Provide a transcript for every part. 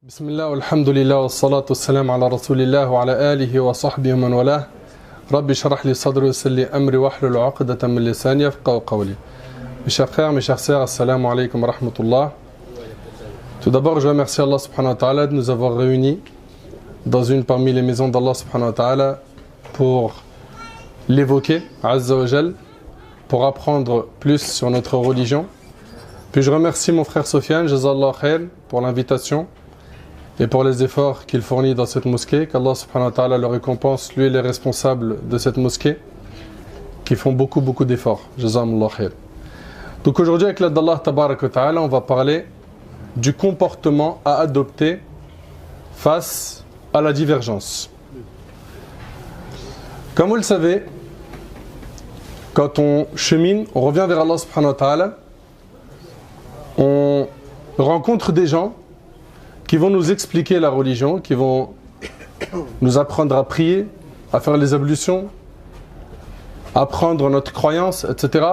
بسم الله والحمد لله والصلاة والسلام على رسول الله وعلى آله وصحبه ومن والاه ربي اشرح لي صدري ويسر لي أمري واحلل عقدة من لساني يفقهوا قولي. Mes chers frères, mes chères sœurs, assalamu alaikum wa rahmatullah. Tout d'abord, je remercie Allah subhanahu wa ta'ala de nous avoir réunis dans une parmi les maisons d'Allah subhanahu wa ta'ala pour l'évoquer, azza wa jal, pour apprendre plus sur notre religion. Puis je remercie mon frère Sofiane, jazallah khair, pour l'invitation et pour les efforts qu'il fournit dans cette mosquée, qu'Allah subhanahu wa ta'ala le récompense, lui et les responsables de cette mosquée, qui font beaucoup d'efforts. Jazakumullah khair. Donc aujourd'hui, avec l'aide d'Allah tabarak wa ta'ala, on va parler du comportement à adopter face à la divergence. Comme vous le savez, quand on chemine, on revient vers Allah subhanahu wa ta'ala, on rencontre des gens qui vont nous expliquer la religion, qui vont nous apprendre à prier, à faire les ablutions, apprendre notre croyance, etc.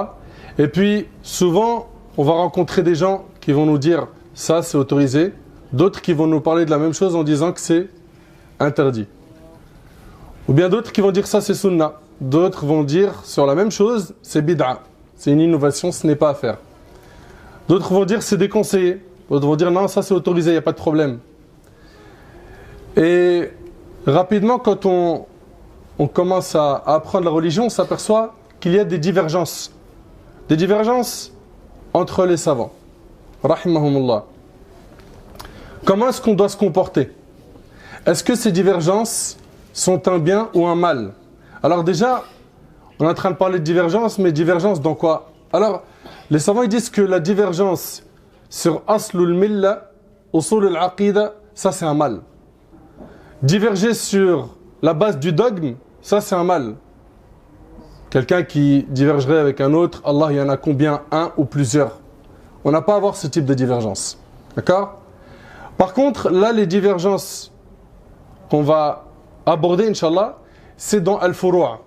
Et puis, souvent, on va rencontrer des gens qui vont nous dire « ça, c'est autorisé », d'autres qui vont nous parler de la même chose en disant que c'est interdit. Ou bien d'autres qui vont dire « ça, c'est sunnah », d'autres vont dire sur la même chose « c'est bid'a », c'est une innovation, ce n'est pas à faire. D'autres vont dire « c'est déconseillé », d'autres vont dire « non, ça, c'est autorisé, il n'y a pas de problème ». Et rapidement, quand on commence à apprendre la religion, on s'aperçoit qu'il y a des divergences. Des divergences entre les savants. Rahimahumullah. Comment est-ce qu'on doit se comporter? Est-ce que ces divergences sont un bien ou un mal? Alors déjà, on est en train de parler de divergence, mais divergence dans quoi? Alors, les savants ils disent que la divergence sur aslul milla, usul al-aqida, ça c'est un mal. Diverger sur la base du dogme, ça c'est un mal. Quelqu'un qui divergerait avec un autre, Allah, il y en a combien? Un ou plusieurs? On n'a pas à avoir ce type de divergence. D'accord? Par contre, là, les divergences qu'on va aborder, Inch'Allah, c'est dans al-furu'a.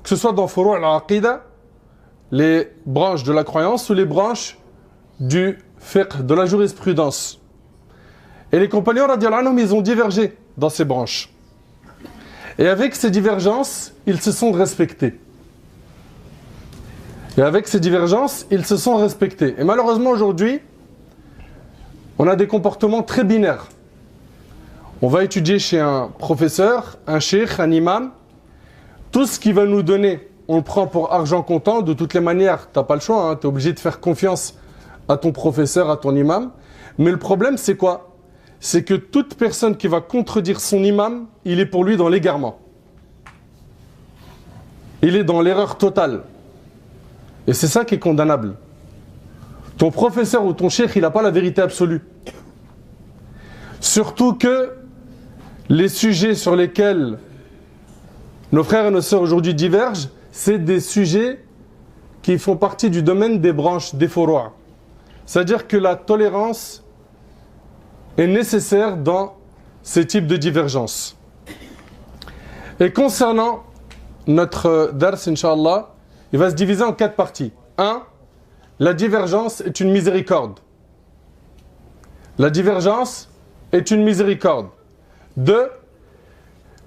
Que ce soit dans furu'a al-aqida, les branches de la croyance, ou les branches du fiqh, de la jurisprudence. Et les compagnons, radiyallahu anhum, ils ont divergé dans ces branches. Et avec ces divergences, ils se sont respectés. Et avec ces divergences, ils se sont respectés. Et malheureusement, aujourd'hui, on a des comportements très binaires. On va étudier chez un professeur, un cheikh, un imam. Tout ce qu'il va nous donner, on le prend pour argent comptant. De toutes les manières, tu n'as pas le choix. Hein, tu es obligé de faire confiance à ton professeur, à ton imam. Mais le problème, c'est quoi? C'est que toute personne qui va contredire son imam, il est pour lui dans l'égarement. Il est dans l'erreur totale. Et c'est ça qui est condamnable. Ton professeur ou ton cheikh, il n'a pas la vérité absolue. Surtout que les sujets sur lesquels nos frères et nos sœurs aujourd'hui divergent, c'est des sujets qui font partie du domaine des branches, des furu'a. C'est-à-dire que la tolérance est nécessaire dans ces types de divergences. Et concernant notre dars, Inch'Allah, il va se diviser en 4 parties. 1. La divergence est une miséricorde. La divergence est une miséricorde. 2.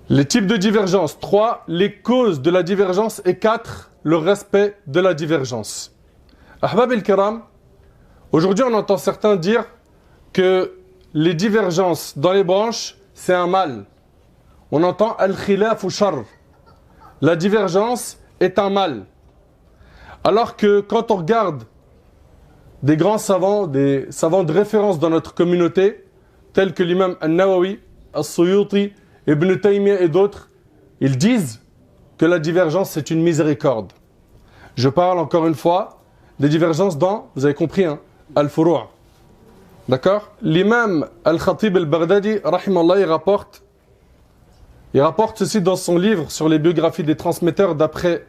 Les types de divergence. 3. Les causes de la divergence. Et 4. Le respect de la divergence. Ahbab el-Kiram, aujourd'hui on entend certains dire que les divergences dans les branches, c'est un mal. On entend al-khilaf ou shar. La divergence est un mal. Alors que quand on regarde des grands savants, des savants de référence dans notre communauté, tels que l'imam An-Nawawi, As-Suyuti, Ibn Taymiyyah et d'autres, ils disent que la divergence c'est une miséricorde. Je parle encore une fois des divergences dans, vous avez compris, hein, Al-Furu'a. D'accord? L'imam Al-Khatib Al-Baghdadi, rahimallah, il rapporte ceci dans son livre sur les biographies des transmetteurs d'après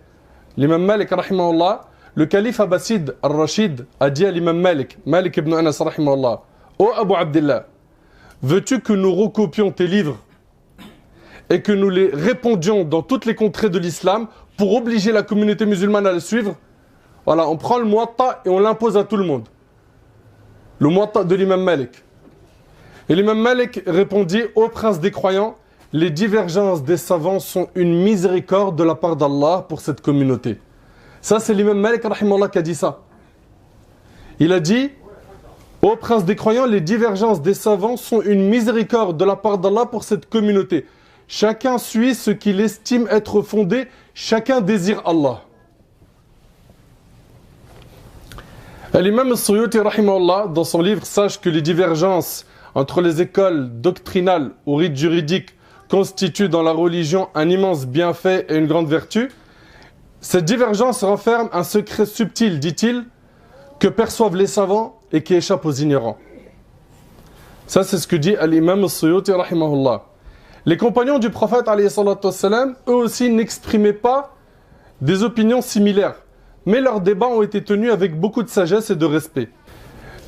l'imam Malik, rahimahullah. Le calife Abbasid al-Rashid a dit à l'imam Malik, Malik ibn Anas, rahimahullah, ô Abu Abdillah, veux-tu que nous recopions tes livres et que nous les répandions dans toutes les contrées de l'islam pour obliger la communauté musulmane à les suivre? Voilà, on prend le Muwatta et on l'impose à tout le monde. Le Muwatta de l'imam Malik. Et l'imam Malik répondit: ô prince des croyants, les divergences des savants sont une miséricorde de la part d'Allah pour cette communauté. Ça, c'est l'imam Malik rahimallah qui a dit ça. Il a dit: ô prince des croyants, les divergences des savants sont une miséricorde de la part d'Allah pour cette communauté. Chacun suit ce qu'il estime être fondé, chacun désire Allah. L'imam As-Suyuti rahimahullah, dans son livre, sache que les divergences entre les écoles doctrinales ou rites juridiques constituent dans la religion un immense bienfait et une grande vertu. Cette divergence renferme un secret subtil, dit-il, que perçoivent les savants et qui échappe aux ignorants. Ça, c'est ce que dit l'imam As-Suyuti rahimahullah. Les compagnons du prophète alayhi salatu wassalam, eux aussi n'exprimaient pas des opinions similaires, mais leurs débats ont été tenus avec beaucoup de sagesse et de respect.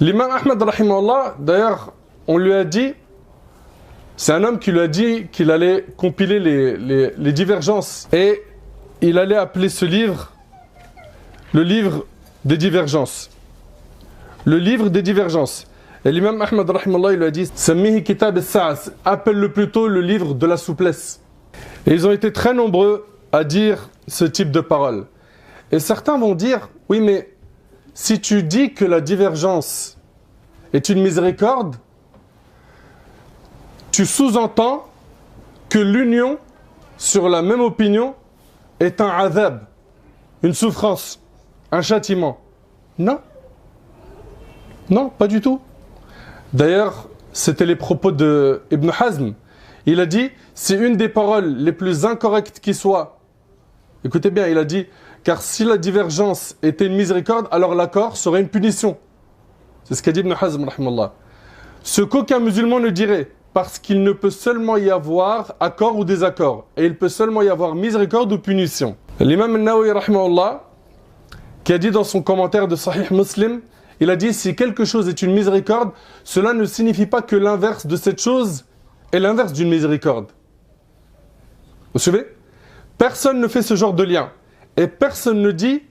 L'imam Ahmad rahimahullah, d'ailleurs, on lui a dit, c'est un homme qui lui a dit qu'il allait compiler les divergences et il allait appeler ce livre le livre des divergences. Le livre des divergences. Et l'imam Ahmad rahimahullah, il lui a dit: Sammihi kitab as-sa'as, appelle-le plutôt le livre de la souplesse. Et ils ont été très nombreux à dire ce type de paroles. Et certains vont dire: oui, mais si tu dis que la divergence est une miséricorde, tu sous-entends que l'union sur la même opinion est un adhab, une souffrance, un châtiment. Non. Non, pas du tout. D'ailleurs, c'était les propos de Ibn Hazm. Il a dit: c'est une des paroles les plus incorrectes qui soient. Écoutez bien, il a dit: car si la divergence était une miséricorde, alors l'accord serait une punition. C'est ce qu'a dit Ibn Hazm, rahimallah. Ce qu'aucun musulman ne dirait, parce qu'il ne peut seulement y avoir accord ou désaccord, et il peut seulement y avoir miséricorde ou punition. L'imam Nawawi, rahimallah, qui a dit dans son commentaire de Sahih Muslim, il a dit: si quelque chose est une miséricorde, cela ne signifie pas que l'inverse de cette chose est l'inverse d'une miséricorde. Vous suivez? Personne ne fait ce genre de lien. Et personne ne dit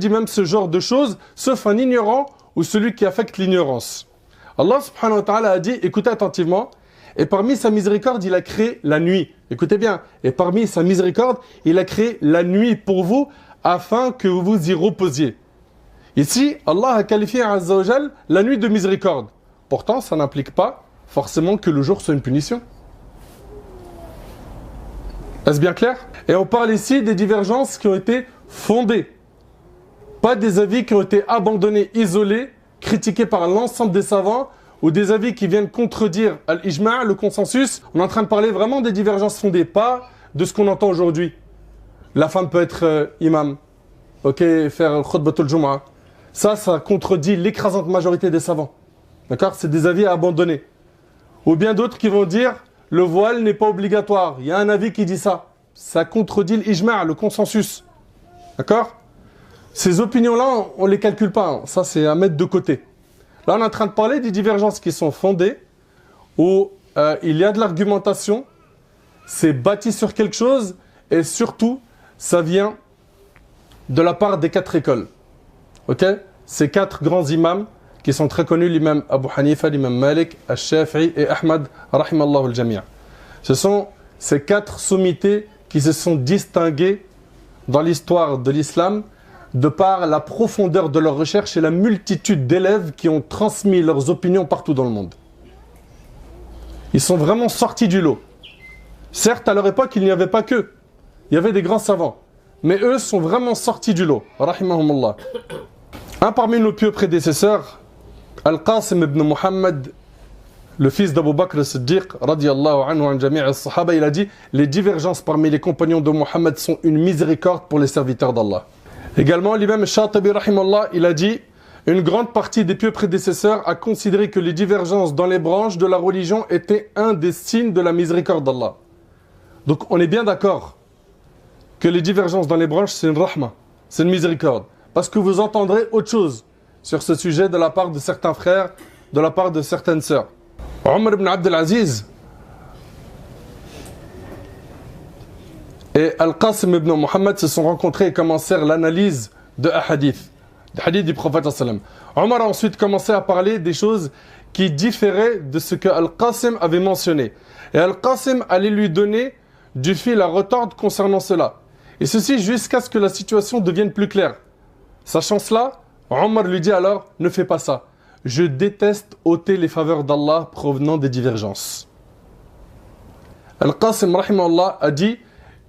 même ce genre de choses, sauf un ignorant ou celui qui affecte l'ignorance. Allah subhanahu wa ta'ala a dit, écoutez attentivement, et parmi sa miséricorde, il a créé la nuit. Écoutez bien, et parmi sa miséricorde, il a créé la nuit pour vous, afin que vous vous y reposiez. Ici, Allah a qualifié Azza wa Jal la nuit de miséricorde. Pourtant, ça n'implique pas forcément que le jour soit une punition. Est-ce bien clair? Et on parle ici des divergences qui ont été fondées. Pas des avis qui ont été abandonnés, isolés, critiqués par l'ensemble des savants, ou des avis qui viennent contredire al-ijma', le consensus. On est en train de parler vraiment des divergences fondées, pas de ce qu'on entend aujourd'hui. La femme peut être imam, ok, faire khutbatul jum'a. Ça contredit l'écrasante majorité des savants. D'accord? C'est des avis à abandonner. Ou bien d'autres qui vont dire: le voile n'est pas obligatoire. Il y a un avis qui dit ça. Ça contredit l'ijma', le consensus. D'accord? Ces opinions-là, on ne les calcule pas. Ça, c'est à mettre de côté. Là, on est en train de parler des divergences qui sont fondées, où il y a de l'argumentation, c'est bâti sur quelque chose, et surtout, ça vient de la part des 4 écoles. Ok? Ces 4 grands imams qui sont très connus, l'imam Abu Hanifa, l'imam Malik, al-Shafi'i et Ahmad, rahimallahu al-jami'. Ce sont ces 4 sommités qui se sont distinguées dans l'histoire de l'islam de par la profondeur de leurs recherches et la multitude d'élèves qui ont transmis leurs opinions partout dans le monde. Ils sont vraiment sortis du lot. Certes, à leur époque, il n'y avait pas qu'eux. Il y avait des grands savants. Mais eux sont vraiment sortis du lot. Rahimahumullah. Un parmi nos pieux prédécesseurs, Al-Qasim ibn Muhammad, le fils d'Abu Bakr as-Siddiq, radiyallahu anhu an jami' as-sahaba, il a dit: les divergences parmi les compagnons de Muhammad sont une miséricorde pour les serviteurs d'Allah. Également, l'imam Shatibi, rahimahullah, il a dit: une grande partie des pieux prédécesseurs a considéré que les divergences dans les branches de la religion étaient un des signes de la miséricorde d'Allah. Donc on est bien d'accord que les divergences dans les branches, c'est une rahma, c'est une miséricorde. Parce que vous entendrez autre chose sur ce sujet de la part de certains frères, de la part de certaines sœurs. Omar ibn Abd al-Aziz et Al-Qasim ibn Muhammad se sont rencontrés et commencèrent l'analyse de hadith, des hadiths du prophète sallam. Omar a ensuite commencé à parler des choses qui différait de ce que Al-Qasim avait mentionné. Et Al-Qasim allait lui donner du fil à retordre concernant cela. Et ceci jusqu'à ce que la situation devienne plus claire. Sachant cela, Omar lui dit alors, ne fais pas ça. Je déteste ôter les faveurs d'Allah provenant des divergences. Al-Qasim rahimahullah a dit,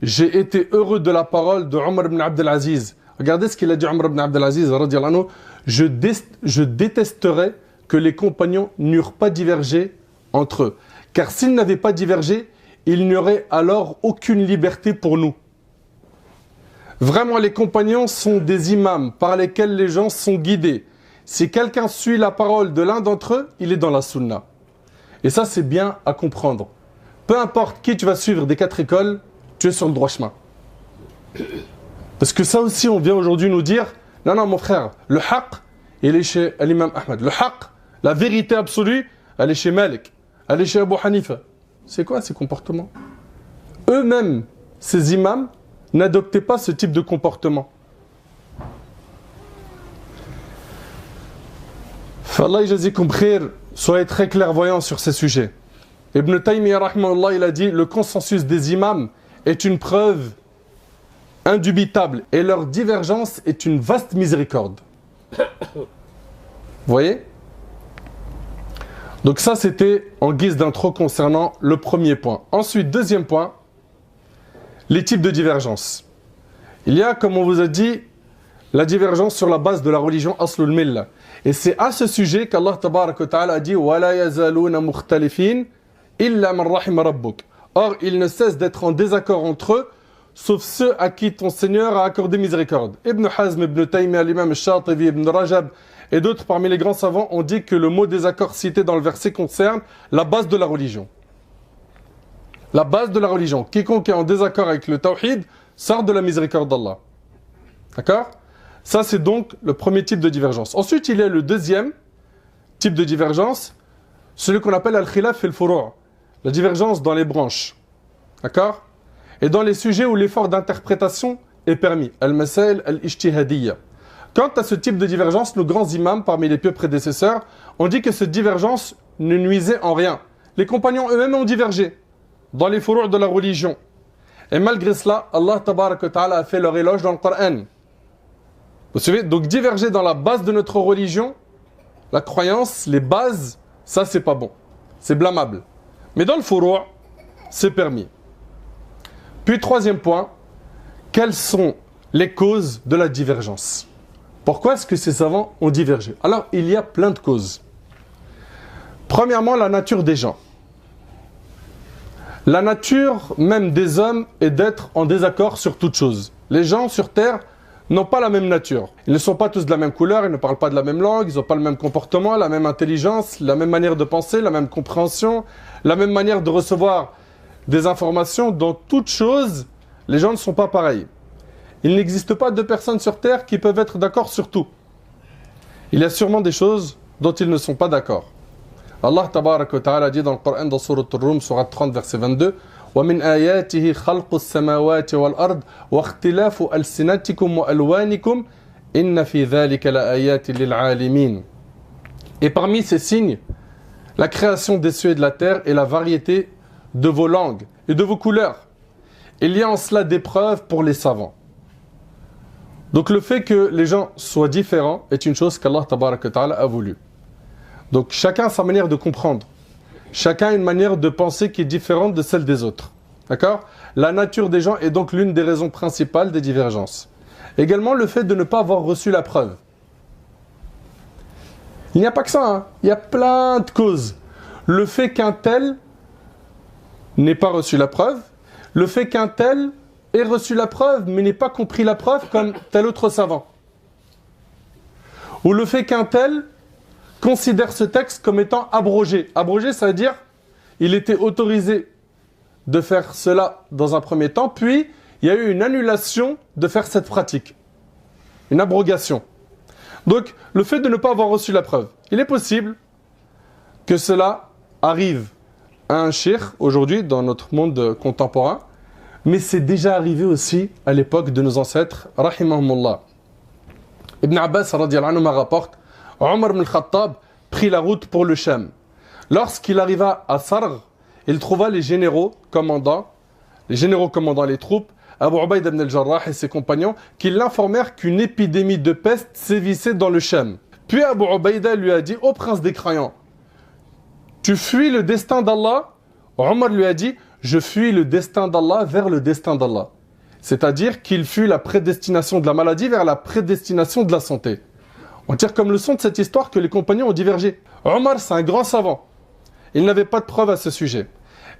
j'ai été heureux de la parole de Omar ibn Abdel Aziz. Regardez ce qu'il a dit Omar ibn Abdel Aziz, radiyallahu anhu. Je détesterais que les compagnons n'eurent pas divergé entre eux. Car s'ils n'avaient pas divergé, il n'y aurait alors aucune liberté pour nous. Vraiment, les compagnons sont des imams par lesquels les gens sont guidés. Si quelqu'un suit la parole de l'un d'entre eux, il est dans la sunna. Et ça, c'est bien à comprendre. Peu importe qui tu vas suivre des 4 écoles, tu es sur le droit chemin. Parce que ça aussi, on vient aujourd'hui nous dire, non, non, mon frère, le haqq, il est chez l'imam Ahmed. Le haqq, la vérité absolue, elle est chez Malik, elle est chez Abu Hanifa. C'est quoi ces comportements? Eux-mêmes, ces imams, n'adoptaient pas ce type de comportement. Fallah yajazikum khair, soyez très clairvoyants sur ces sujets. Ibn Taymiyyah rahimahullah, il a dit, le consensus des imams est une preuve indubitable et leur divergence est une vaste miséricorde. Vous voyez? Donc ça, c'était en guise d'intro concernant le premier point. Ensuite, deuxième point, les types de divergence. Il y a, comme on vous a dit, la divergence sur la base de la religion Aslul Millah. Et c'est à ce sujet qu'Allah Tabarak wa Ta'ala a dit « Wala yazaluna mukhtalifin illa man rahima rabbuk » Or, ils ne cessent d'être en désaccord entre eux, sauf ceux à qui ton Seigneur a accordé miséricorde. Ibn Hazm, Ibn Taymiyyah, l'imam Shatibi, Ibn Rajab et d'autres parmi les grands savants ont dit que le mot désaccord cité dans le verset concerne la base de la religion. La base de la religion. Quiconque est en désaccord avec le tawhid sort de la miséricorde d'Allah. D'accord? Ça, c'est donc le premier type de divergence. Ensuite, il y a le deuxième type de divergence, celui qu'on appelle al-khilaf al-furu', la divergence dans les branches. D'accord? Et dans les sujets où l'effort d'interprétation est permis. Al-masail al-ijtihadiyya. Quant à ce type de divergence, nos grands imams, parmi les pieux prédécesseurs, ont dit que cette divergence ne nuisait en rien. Les compagnons eux-mêmes ont divergé dans les furu' de la religion. Et malgré cela, Allah Tabarak wa Ta'ala a fait leur éloge dans le Coran. Vous savez, donc diverger dans la base de notre religion, la croyance, les bases, ça c'est pas bon. C'est blâmable. Mais dans le furu', c'est permis. Puis troisième point, quelles sont les causes de la divergence? Pourquoi est-ce que ces savants ont divergé? Alors, il y a plein de causes. Premièrement, la nature des gens. La nature même des hommes est d'être en désaccord sur toute chose. Les gens sur Terre n'ont pas la même nature. Ils ne sont pas tous de la même couleur, ils ne parlent pas de la même langue, ils n'ont pas le même comportement, la même intelligence, la même manière de penser, la même compréhension, la même manière de recevoir des informations. Dans toute chose, les gens ne sont pas pareils. Il n'existe pas deux personnes sur Terre qui peuvent être d'accord sur tout. Il y a sûrement des choses dont ils ne sont pas d'accord. Allah Tabarak wa Ta'ala dit dans le Coran, dans Surat Ar-Rum, Surat 30, verset 22, وَمِنْ آيَاتِهِ خَلْقُ السَّمَاوَاتِ وَالْأَرْضِ وَاخْتِلَافُ أَلْسِنَتِكُمْ وَأَلْوَانِكُمْ إِنَّ فِي ذَلِكَ لَآيَاتٍ لِلْعَالِمِينَ. Et parmi ces signes, la création des cieux et de la terre et la variété de vos langues et de vos couleurs. Il y a en cela des preuves pour les savants. Donc le fait que les gens soient différents est une chose qu'Allah Tabarak wa Ta'ala a voulu. Donc chacun a sa manière de comprendre. Chacun a une manière de penser qui est différente de celle des autres. D'accord? La nature des gens est donc l'une des raisons principales des divergences. Également le fait de ne pas avoir reçu la preuve. Il n'y a pas que ça, hein. Il y a plein de causes. Le fait qu'un tel n'ait pas reçu la preuve, le fait qu'un tel ait reçu la preuve mais n'ait pas compris la preuve comme tel autre savant. Ou le fait qu'un tel considère ce texte comme étant abrogé. Abrogé, ça veut dire il était autorisé de faire cela dans un premier temps, puis il y a eu une annulation de faire cette pratique. Une abrogation. Donc, le fait de ne pas avoir reçu la preuve. Il est possible que cela arrive à un cheikh aujourd'hui dans notre monde contemporain, mais c'est déjà arrivé aussi à l'époque de nos ancêtres, rahimahumullah. Ibn Abbas radiyallahu anhu rapporte, Omar ibn al-Khattab prit la route pour le Sham. Lorsqu'il arriva à Sarg, il trouva les généraux commandant les troupes, Abu Ubaïda ibn al-Jarrah et ses compagnons, qui l'informèrent qu'une épidémie de peste sévissait dans le Sham. Puis Abu Ubaïda lui a dit: ô prince des croyants, tu fuis le destin d'Allah? Omar lui a dit: je fuis le destin d'Allah vers le destin d'Allah. C'est-à-dire qu'il fuit la prédestination de la maladie vers la prédestination de la santé. On tire comme leçon de cette histoire que les compagnons ont divergé. Omar, c'est un grand savant. Il n'avait pas de preuve à ce sujet.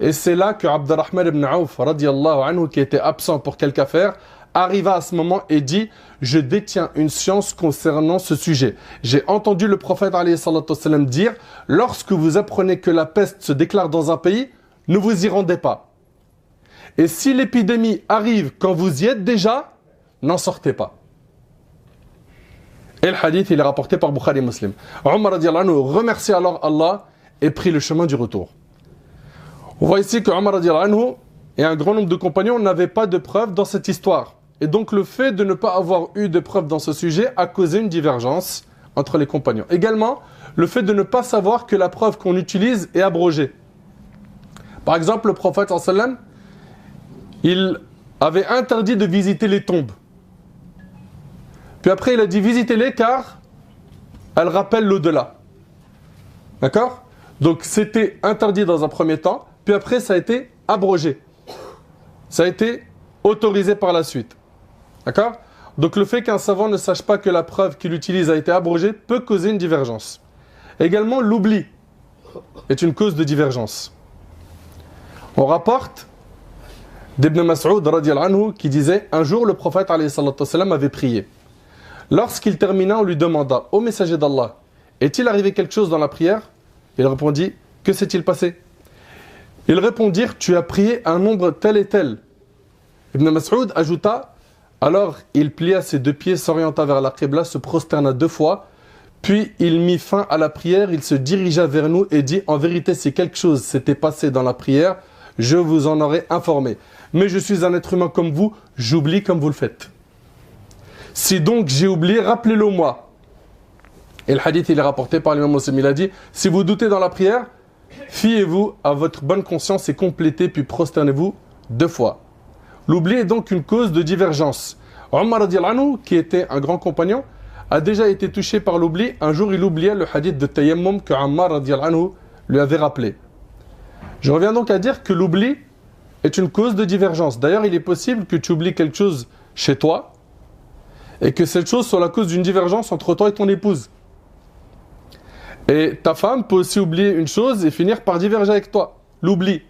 Et c'est là que Abdurrahman ibn Auf, radiyallahu anhu, qui était absent pour quelque affaire, arriva à ce moment et dit: je détiens une science concernant ce sujet. J'ai entendu le prophète alayhi salatu wassalam dire: lorsque vous apprenez que la peste se déclare dans un pays, ne vous y rendez pas. Et si l'épidémie arrive quand vous y êtes déjà, n'en sortez pas. Et le hadith, il est rapporté par Bukhari et Muslim. Omar radiyallahu anhu remercie alors Allah et prit le chemin du retour. On voit ici que Omar radiyallahu anhu et un grand nombre de compagnons n'avaient pas de preuves dans cette histoire. Et donc le fait de ne pas avoir eu de preuves dans ce sujet a causé une divergence entre les compagnons. Également, le fait de ne pas savoir que la preuve qu'on utilise est abrogée. Par exemple, le prophète sallallahu alayhi wa sallam, il avait interdit de visiter les tombes. Puis après, il a dit: visitez-les car elles rappellent l'au-delà. D'accord? Donc c'était interdit dans un premier temps, puis après ça a été abrogé. Ça a été autorisé par la suite. D'accord? Donc le fait qu'un savant ne sache pas que la preuve qu'il utilise a été abrogée peut causer une divergence. Également, l'oubli est une cause de divergence. On rapporte d'Ibn Mas'ud radiyallahu anhu qui disait: un jour le prophète alayhi salatu wassalam avait prié. Lorsqu'il termina, on lui demanda: ô messager d'Allah, est-il arrivé quelque chose dans la prière? Il répondit: que s'est-il passé? Ils répondirent: tu as prié un nombre tel et tel. Ibn Mas'ud ajouta: alors il plia ses deux pieds, s'orienta vers la Qibla, se prosterna 2 fois, puis il mit fin à la prière, il se dirigea vers nous et dit: en vérité, si quelque chose s'était passé dans la prière, je vous en aurais informé. Mais je suis un être humain comme vous, j'oublie comme vous le faites. Si donc j'ai oublié, rappelez-le moi. Et le hadith, il est rapporté par l'imam Muslim. Il a dit: si vous doutez dans la prière, fiez-vous à votre bonne conscience et complétez, puis prosternez-vous 2 fois. L'oubli est donc une cause de divergence. Omar radiyallahu anhu, qui était un grand compagnon, a déjà été touché par l'oubli. Un jour, il oubliait le hadith de Tayammum que Ammar radiyallahu anhu lui avait rappelé. Je reviens donc à dire que l'oubli est une cause de divergence. D'ailleurs, il est possible que tu oublies quelque chose chez toi et que cette chose soit la cause d'une divergence entre toi et ton épouse. Et ta femme peut aussi oublier une chose et finir par diverger avec toi. L'oubli.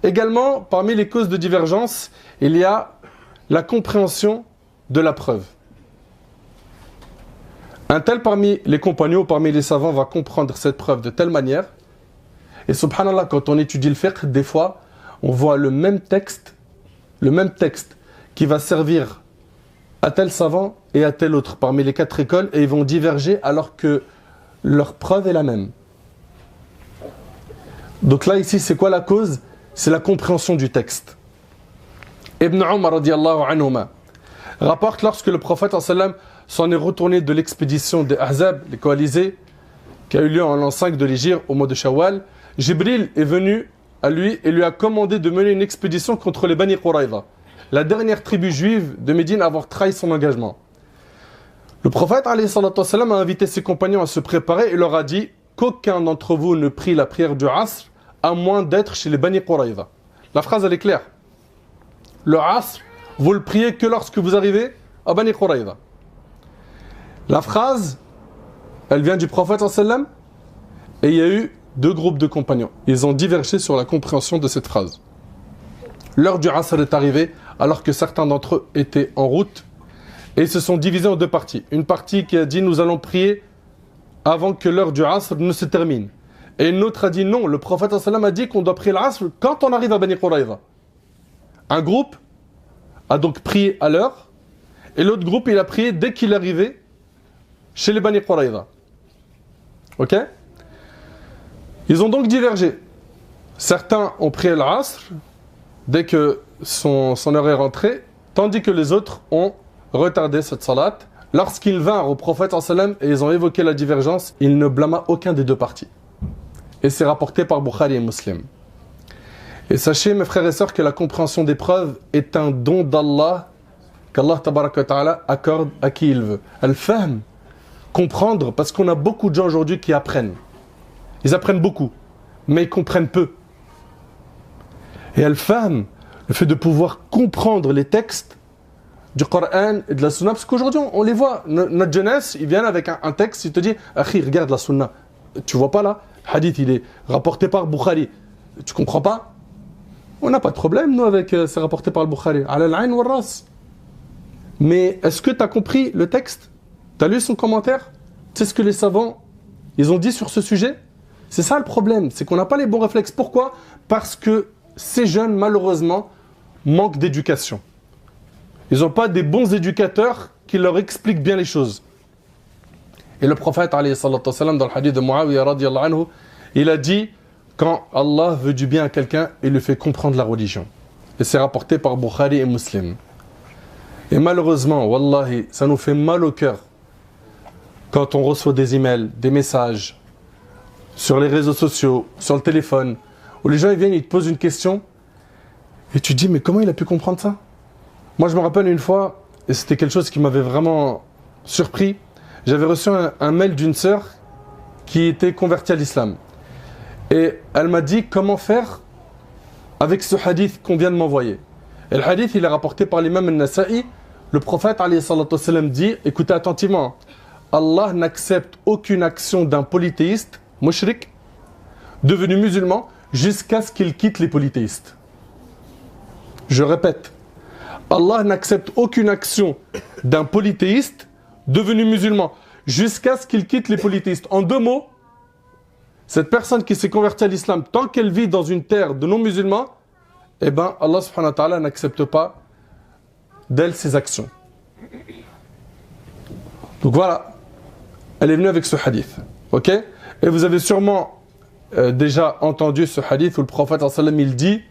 Également, parmi les causes de divergence, il y a la compréhension de la preuve. Un tel parmi les compagnons, parmi les savants, va comprendre cette preuve de telle manière. Et subhanallah, quand on étudie le fiqh, des fois, on voit le même texte qui va servir à tel savant et à tel autre parmi les 4 écoles, et ils vont diverger alors que leur preuve est la même. Donc là, ici, c'est quoi la cause? C'est la compréhension du texte. Ibn Umar radiyallahu anhuma rapporte lorsque le prophète sallam s'en est retourné de l'expédition des Ahzab, les coalisés, qui a eu lieu en l'an 5 de l'Hégire au mois de Shawwal, Jibril est venu à lui et lui a commandé de mener une expédition contre les Bani Quraïza, la dernière tribu juive de Médine à avoir trahi son engagement. Le prophète alayhi salatu wassalam a invité ses compagnons à se préparer et leur a dit qu'aucun d'entre vous ne prie la prière du Asr à moins d'être chez les Bani Quraïza. La phrase elle est claire. Le Asr, vous le priez que lorsque vous arrivez à Bani Quraïza. La phrase, elle vient du prophète sallam et il y a eu 2 groupes de compagnons. Ils ont divergé sur la compréhension de cette phrase. L'heure du Asr est arrivée alors que certains d'entre eux étaient en route et ils se sont divisés en 2 parties. Une partie qui a dit nous allons prier avant que l'heure du Asr ne se termine. Et une autre a dit non, le prophète sallam a dit qu'on doit prier l'Asr quand on arrive à Bani Quraïza. Un groupe a donc prié à l'heure et l'autre groupe il a prié dès qu'il arrivait chez les Bani Quraïza. Ok? Ils ont donc divergé. Certains ont prié l'Asr dès que son heure est rentrée, tandis que les autres ont retardé cette salat lorsqu'ils vinrent au prophète sallam et ils ont évoqué la divergence, il ne blâma aucun des deux parties. Et c'est rapporté par Bukhari et Muslim. Et sachez, mes frères et sœurs, que la compréhension des preuves est un don d'Allah, qu'Allah tabaraka wa ta'ala accorde à qui il veut. Al-fahm, comprendre, parce qu'on a beaucoup de gens aujourd'hui qui apprennent. Ils apprennent beaucoup, mais ils comprennent peu. Et al-fahm, le fait de pouvoir comprendre les textes du Coran et de la Sunna, parce qu'aujourd'hui on les voit, notre jeunesse, ils viennent avec un texte, ils te disent « Akhi, regarde la Sunna, tu vois pas là, hadith il est rapporté par Bukhari, tu comprends pas ?» On n'a pas de problème nous avec c'est rapporté par le Bukhari, « Ala al-ayn wa ras » Mais est-ce que tu as compris le texte? Tu as lu son commentaire? Tu sais ce que les savants ils ont dit sur ce sujet? C'est ça le problème, c'est qu'on n'a pas les bons réflexes. Pourquoi? Parce que ces jeunes, malheureusement, manquent d'éducation. Ils n'ont pas des bons éducateurs qui leur expliquent bien les choses. Et le prophète, alayhi salatu wassalam, dans le hadith de Muawiyah radiyallahu anhu, il a dit, quand Allah veut du bien à quelqu'un, il lui fait comprendre la religion. Et c'est rapporté par Bukhari et Muslim. Et malheureusement, wallahi, ça nous fait mal au cœur quand on reçoit des emails, des messages, sur les réseaux sociaux, sur le téléphone, où les gens ils viennent, ils te posent une question, et tu te dis, mais comment il a pu comprendre ça? Moi, je me rappelle une fois, et c'était quelque chose qui m'avait vraiment surpris, j'avais reçu un mail d'une sœur qui était convertie à l'islam. Et elle m'a dit comment faire avec ce hadith qu'on vient de m'envoyer. Et le hadith, il est rapporté par l'imam al-Nasa'i. Le prophète, alayhi salatu wassalam, dit, écoutez attentivement, Allah n'accepte aucune action d'un polythéiste, mushrik, devenu musulman, jusqu'à ce qu'il quitte les polythéistes. Je répète, Allah n'accepte aucune action d'un polythéiste devenu musulman jusqu'à ce qu'il quitte les polythéistes. En deux mots, cette personne qui s'est convertie à l'islam, tant qu'elle vit dans une terre de non-musulmans, eh bien, Allah subhanahu wa ta'ala n'accepte pas d'elle ses actions. Donc voilà, elle est venue avec ce hadith. Ok? Et vous avez sûrement déjà entendu ce hadith où le prophète sallallahu alayhi wa sallam, il dit: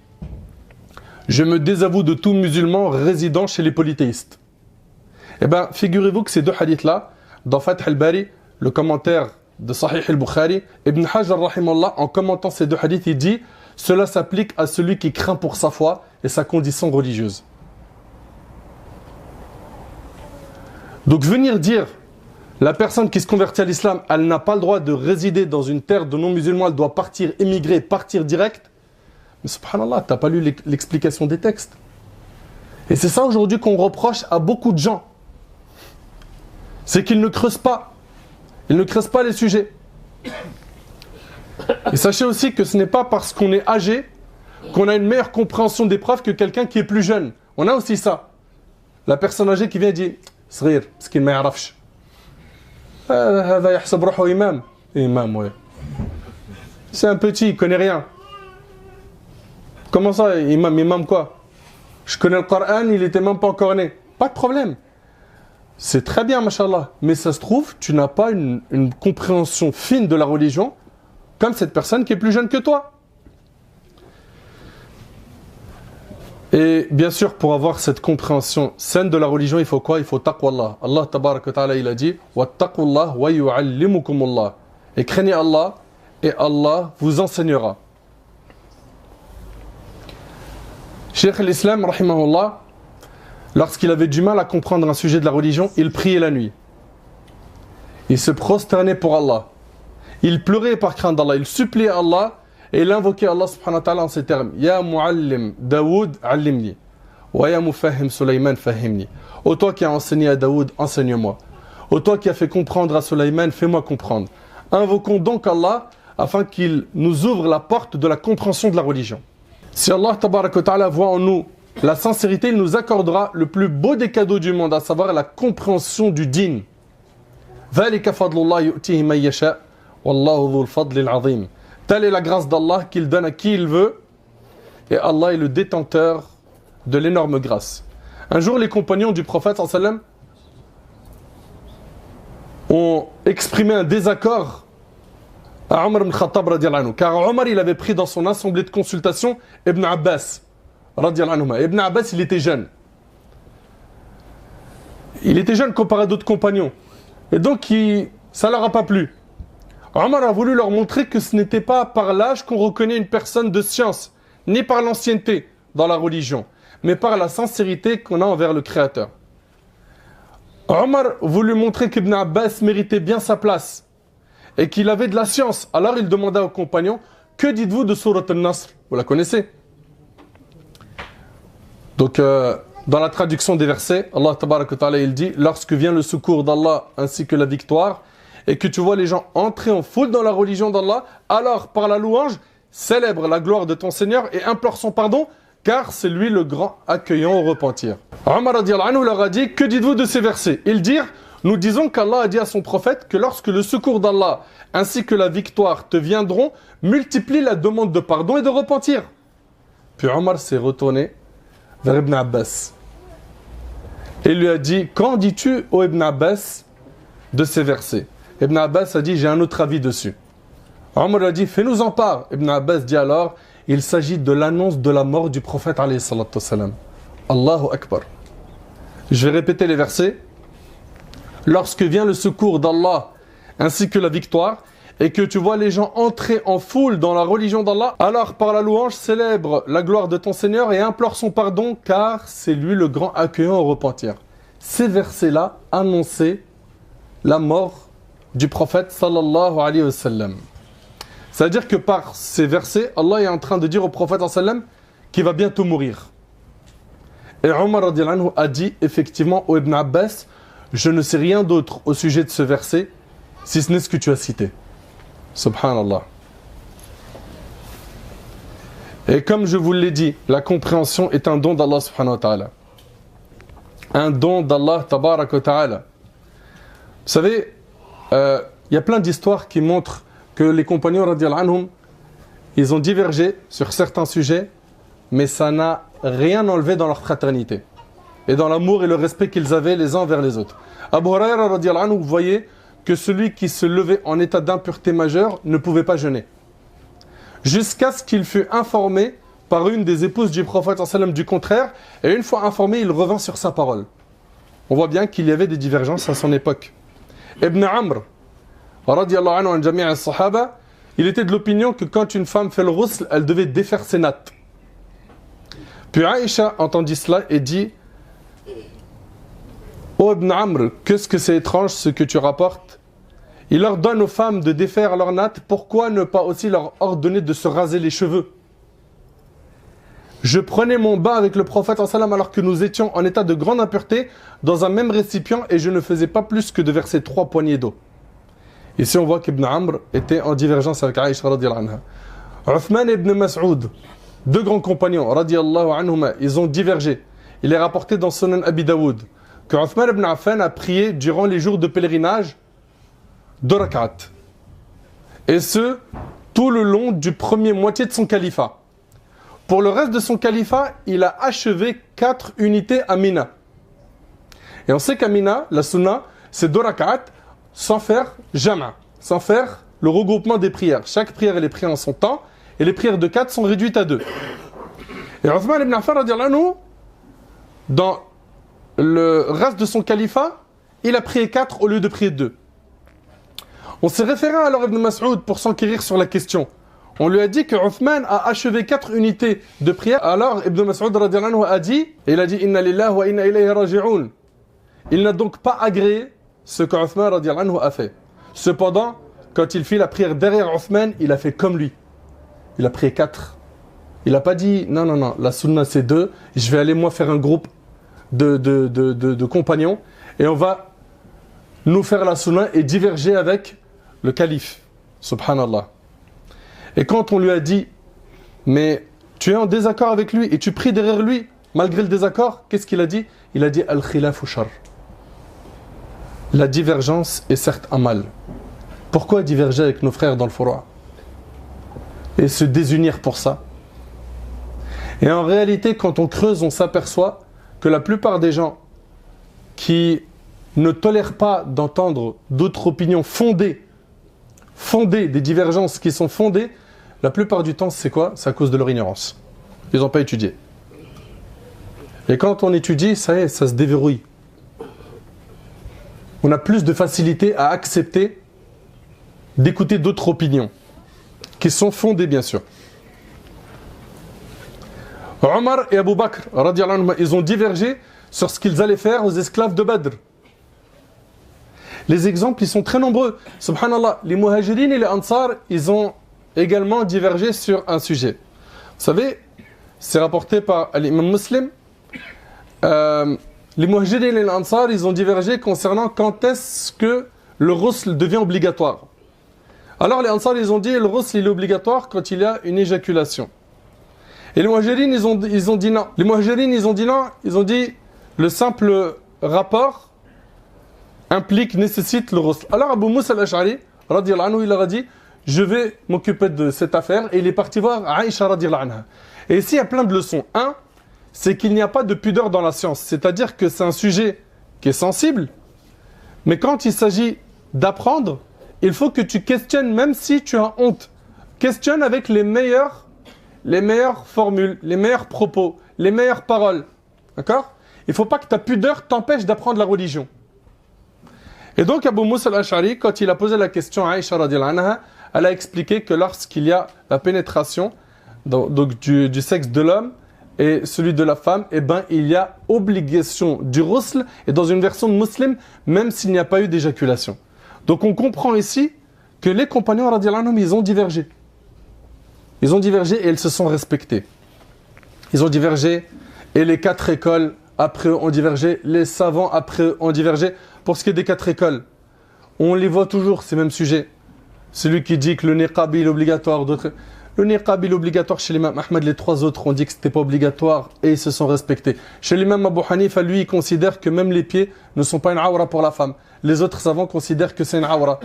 je me désavoue de tout musulman résidant chez les polythéistes. Eh bien, figurez-vous que ces deux hadiths-là, dans Fath al-Bari, le commentaire de Sahih al-Bukhari, Ibn Hajar, rahimallah, en commentant ces deux hadiths, il dit: cela s'applique à celui qui craint pour sa foi et sa condition religieuse. Donc venir dire, la personne qui se convertit à l'islam, elle n'a pas le droit de résider dans une terre de non-musulmans, elle doit partir, émigrer, partir direct. Mais subhanallah, tu n'as pas lu l'explication des textes. Et c'est ça aujourd'hui qu'on reproche à beaucoup de gens. C'est qu'ils ne creusent pas. Ils ne creusent pas les sujets. Et sachez aussi que ce n'est pas parce qu'on est âgé qu'on a une meilleure compréhension des preuves que quelqu'un qui est plus jeune. On a aussi ça. La personne âgée qui vient dire: Srir, parce qu'il ne m'arrafche. Imam, ouais. C'est un petit, il ne connaît rien. Comment ça, imam quoi? Je connais le Coran, il n'était même pas encore né. Pas de problème. C'est très bien, mashallah. Mais ça se trouve, tu n'as pas une compréhension fine de la religion comme cette personne qui est plus jeune que toi. Et bien sûr, pour avoir cette compréhension saine de la religion, il faut quoi? Il faut taqwallah. Allah tabaraka wa ta'ala, il a dit: wattaqullah wa yu'allimukumullah. Et craignez Allah, et Allah vous enseignera. Cheikh al-Islam, rahimahullah, lorsqu'il avait du mal à comprendre un sujet de la religion, il priait la nuit. Il se prosternait pour Allah. Il pleurait par crainte d'Allah. Il suppliait Allah et il invoquait Allah subhanahu wa ta'ala en ces termes: Ya mu'allim Daoud, allimni. Wa ya mufahim Sulayman, fahimni. Ô toi qui as enseigné à Daoud, enseigne-moi. Ô toi qui as fait comprendre à Sulayman, fais-moi comprendre. Invoquons donc Allah afin qu'il nous ouvre la porte de la compréhension de la religion. Si Allah tabaraka wa ta'ala voit en nous la sincérité, il nous accordera le plus beau des cadeaux du monde, à savoir la compréhension du din. Telle est la grâce d'Allah qu'il donne à qui il veut, et Allah est le détenteur de l'énorme grâce. Un jour, les compagnons du prophète sallallahu alayhi wa sallam ont exprimé un désaccord à Omar ibn Khattab radiyallahu anhu, car Omar, il avait pris dans son assemblée de consultation Ibn Abbas radiyallahu anhu. Ibn Abbas, il était jeune. Il était jeune comparé à d'autres compagnons. Et donc, ça ne leur a pas plu. Omar a voulu leur montrer que ce n'était pas par l'âge qu'on reconnaît une personne de science, ni par l'ancienneté dans la religion, mais par la sincérité qu'on a envers le Créateur. Omar voulut montrer qu'Ibn Abbas méritait bien sa place et qu'il avait de la science. Alors il demanda aux compagnons, que dites-vous de Surat al-Nasr? Vous la connaissez? Donc, dans la traduction des versets, Allah Tabaraka wa Ta'ala, il dit, lorsque vient le secours d'Allah ainsi que la victoire, et que tu vois les gens entrer en foule dans la religion d'Allah, alors par la louange, célèbre la gloire de ton Seigneur et implore son pardon, car c'est lui le grand accueillant au repentir. Omar radiyallahu anhu leur a dit, que dites-vous de ces versets? Ils dirent, nous disons qu'Allah a dit à son prophète que lorsque le secours d'Allah ainsi que la victoire te viendront, multiplie la demande de pardon et de repentir. Puis Omar s'est retourné vers Ibn Abbas et lui a dit, qu'en dis-tu ô Ibn Abbas de ces versets? Ibn Abbas a dit, j'ai un autre avis dessus. Omar a dit, fais-nous en part. Ibn Abbas dit alors, il s'agit de l'annonce de la mort du prophète alayhi salatu wassalam. Allahu Akbar. Je vais répéter les versets. Lorsque vient le secours d'Allah ainsi que la victoire, et que tu vois les gens entrer en foule dans la religion d'Allah, alors par la louange célèbre la gloire de ton Seigneur et implore son pardon, car c'est lui le grand accueillant au repentir. Ces versets-là annonçaient la mort du prophète sallallahu alayhi wa sallam. C'est-à-dire que par ces versets, Allah est en train de dire au prophète sallallahu alayhi wa sallam qu'il va bientôt mourir. Et Omar radiyallahu anhu a dit effectivement au Ibn Abbas, je ne sais rien d'autre au sujet de ce verset, si ce n'est ce que tu as cité. Subhanallah. Et comme je vous l'ai dit, la compréhension est un don d'Allah subhanahu wa ta'ala. Un don d'Allah tabarak wa ta'ala. Vous savez, il y a plein d'histoires qui montrent que les compagnons radiyallahu anhum, ils ont divergé sur certains sujets, mais ça n'a rien enlevé dans leur fraternité et dans l'amour et le respect qu'ils avaient les uns vers les autres. Abu Huraira radiyallahu anhu, vous voyez que celui qui se levait en état d'impureté majeure ne pouvait pas jeûner. Jusqu'à ce qu'il fût informé par une des épouses du prophète sallam du contraire, et une fois informé, il revint sur sa parole. On voit bien qu'il y avait des divergences à son époque. Ibn Amr, radiyallahu anhu an jami' as-sahaba, il était de l'opinion que quand une femme fait le ghusl, elle devait défaire ses nattes. Puis Aïcha entendit cela et dit, ô Ibn Amr, qu'est-ce que c'est étrange ce que tu rapportes? Il ordonne aux femmes de défaire leurs nattes, pourquoi ne pas aussi leur ordonner de se raser les cheveux? Je prenais mon bain avec le prophète sallam alors que nous étions en état de grande impureté dans un même récipient et je ne faisais pas plus que de verser 3 poignées d'eau. Ici on voit qu'Ibn Amr était en divergence avec Aïcha radiyallahu anha. Uthman ibn Mas'ud, 2 grands compagnons radiyallahu anhuma, ils ont divergé. Il est rapporté dans Sunan Abi Daoud que Uthman ibn Affan a prié durant les jours de pèlerinage 2 rak'at. Et ce, tout le long du premier moitié de son califat. Pour le reste de son califat, il a achevé 4 unités à Mina. Et on sait qu'à Mina, la sunna, c'est 2 rak'at sans faire jama', sans faire le regroupement des prières. Chaque prière elle est priée en son temps et les prières de 4 sont réduites à 2. Et Uthman ibn Affan radiyallahu anhu, dans le reste de son califat, il a prié 4 au lieu de prier 2. On s'est référé alors à Ibn Mas'ud pour s'enquérir sur la question. On lui a dit que Uthman a achevé 4 unités de prière. Alors Ibn Mas'ud radiyallahu anhu a dit, et il a dit Inna lillahi wa inna ilayhi raji'un. Il n'a donc pas agréé ce que Uthman radiyallahu anhu a fait. Cependant, quand il fit la prière derrière Uthman, il a fait comme lui. Il a prié 4. Il n'a pas dit non, la sunna c'est 2, je vais aller moi faire un groupe de compagnons et on va nous faire la sunna et diverger avec le calife. Subhanallah. Et quand on lui a dit, mais tu es en désaccord avec lui et tu pries derrière lui, malgré le désaccord, qu'est-ce qu'il a dit? Il a dit Al-khilafu shar. La divergence est certes un mal. Pourquoi diverger avec nos frères dans le furu' et se désunir pour ça? Et en réalité, quand on creuse, on s'aperçoit que la plupart des gens qui ne tolèrent pas d'entendre d'autres opinions fondées, des divergences qui sont fondées, la plupart du temps, c'est quoi? C'est à cause de leur ignorance. Ils n'ont pas étudié. Et quand on étudie, ça y est, ça se déverrouille. on a plus de facilité à accepter d'écouter d'autres opinions, qui sont fondées bien sûr. Omar et Abu Bakr, ils ont divergé sur ce qu'ils allaient faire aux esclaves de Badr. Les exemples, ils sont très nombreux. Subhanallah, les Muhajirin et les Ansar, ils ont également divergé sur un sujet. Vous savez, c'est rapporté par l'imam Muslim. Les Muhajirin et les Ansar, ils ont divergé concernant quand est-ce que le ghusl devient obligatoire. Alors les Ansar, ils ont dit le ghusl il est obligatoire quand il y a une éjaculation. Et les Muhajirin, ils ont dit non. Les Muhajirin, ils ont dit non. Ils ont dit le simple rapport nécessite le ghusl. Alors Abu Musa al-Ash'ari, radiyallahu anhu, il leur a dit je vais m'occuper de cette affaire. Et il est parti voir Aïcha, radiyallahu anha. Et ici, il y a plein de leçons. Un, c'est qu'il n'y a pas de pudeur dans la science. C'est-à-dire que c'est un sujet qui est sensible. Mais quand il s'agit d'apprendre, il faut que tu questionnes même si tu as honte. Questionne avec les meilleures formules, les meilleurs propos, les meilleures paroles. D'accord ? Il ne faut pas que ta pudeur t'empêche d'apprendre la religion. Et donc Abu Musa al-Ash'ari, quand il a posé la question à Aïcha radiyallahu anha, elle a expliqué que lorsqu'il y a la pénétration donc du sexe de l'homme et celui de la femme, eh ben, il y a obligation du ghusl, et dans une version de Muslim, même s'il n'y a pas eu d'éjaculation. Donc on comprend ici que les compagnons radiyallahu anhum, ils ont divergé. Ils ont divergé et ils se sont respectés. Ils ont divergé et les 4 écoles après eux ont divergé, les savants après eux ont divergé. Pour ce qui est des 4 écoles, on les voit toujours, ces mêmes sujets. Celui qui dit que le niqab est obligatoire, d'autres... Le niqab est obligatoire chez l'imam Ahmed, les 3 autres ont dit que ce n'était pas obligatoire et ils se sont respectés. Chez l'imam Abu Hanifa, lui, il considère que même les pieds ne sont pas une awra pour la femme. Les autres savants considèrent que c'est une awra.